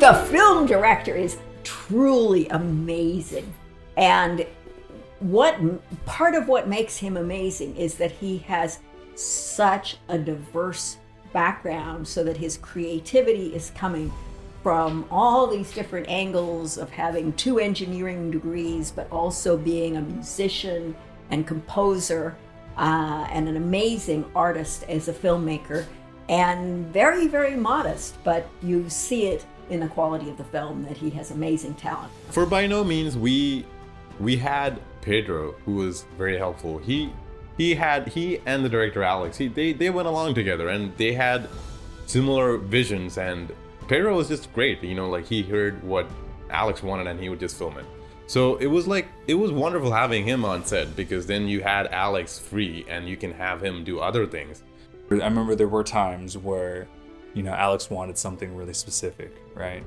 the film director is truly amazing. And part of what makes him amazing is that he has such a diverse background, so that his creativity is coming from all these different angles of having 2 engineering degrees, but also being a musician and composer, and an amazing artist as a filmmaker, and very, very modest, but you see it in the quality of the film that he has amazing talent. For By No Means, we had Pedro, who was very helpful. He and the director Alex, they went along together, and they had similar visions, and Pedro was just great. Like, he heard what Alex wanted and he would just film it. So it was wonderful having him on set, because then you had Alex free and you can have him do other things. I remember there were times where, Alex wanted something really specific, right?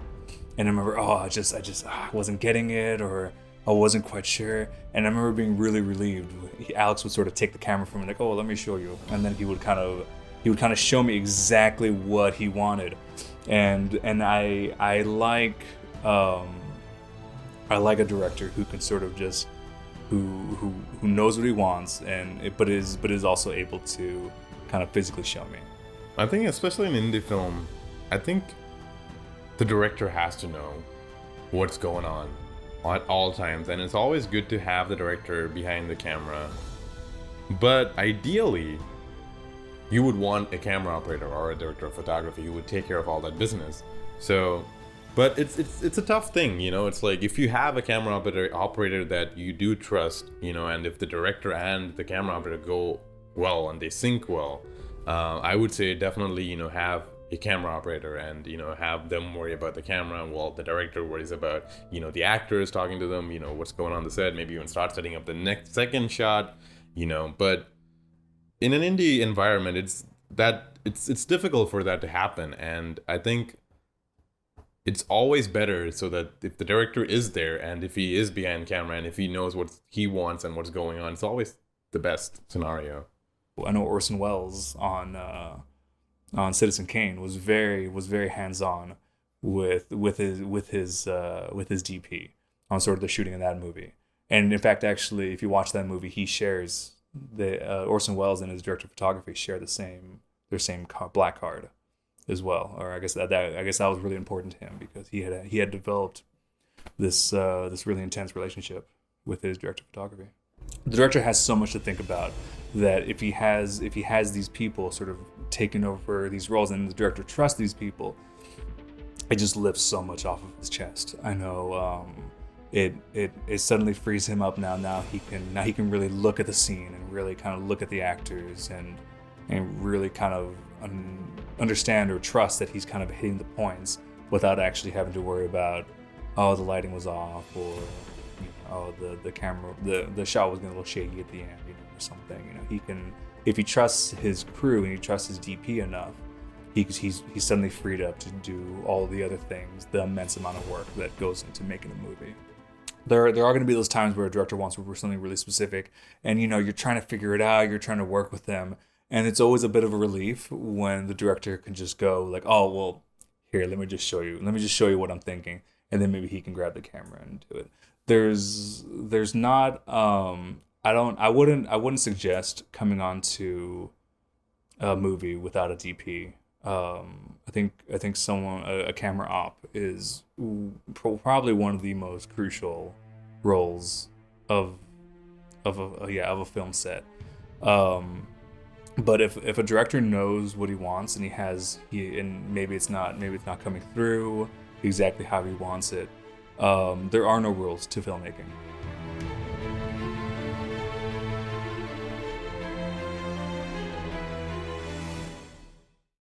And I remember, I wasn't getting it, or I wasn't quite sure. And I remember being really relieved. Alex would sort of take the camera from me, like, let me show you. And then he would kind of show me exactly what he wanted. And I like a director who can sort of just who knows what he wants, but is also able to kind of physically show me. I think especially in indie film, I think the director has to know what's going on at all times, and it's always good to have the director behind the camera. But ideally, you would want a camera operator or a director of photography who would take care of all that business. So, but it's a tough thing, It's like, if you have a camera operator that you do trust, and if the director and the camera operator go well and they sync well, I would say definitely, have a camera operator and, have them worry about the camera while the director worries about, the actors, talking to them, what's going on the set, maybe even start setting up the second shot, but in an indie environment, it's difficult for that to happen. And I think it's always better so that if the director is there and if he is behind camera and if he knows what he wants and what's going on, it's always the best scenario. I know Orson Welles on Citizen Kane was very hands-on with his DP on sort of the shooting of that movie. And in fact, actually, if you watch that movie, he shares Orson Welles and his director of photography share their same black card as well. Or I guess that was really important to him, because he had developed this really intense relationship with his director of photography. The director has so much to think about, that if he has these people sort of taking over these roles, and the director trusts these people, it just lifts so much off of his chest. I know it suddenly frees him up now. Now he can really look at the scene and really kind of look at the actors and really kind of understand or trust that he's kind of hitting the points without actually having to worry about, the lighting was off, or the camera, the shot was getting a little shaky at the end, or something. He can, if he trusts his crew and he trusts his DP enough, he's suddenly freed up to do all the other things, the immense amount of work that goes into making a movie. There are going to be those times where a director wants something really specific, and you're trying to figure it out, you're trying to work with them, and it's always a bit of a relief when the director can just go like, here, let me just show you what I'm thinking, and then maybe he can grab the camera and do it. There's not I wouldn't suggest coming onto a movie without a DP. I think a camera op is probably one of the most crucial roles of a film set. But if a director knows what he wants, and maybe it's not coming through exactly how he wants it, there are no rules to filmmaking.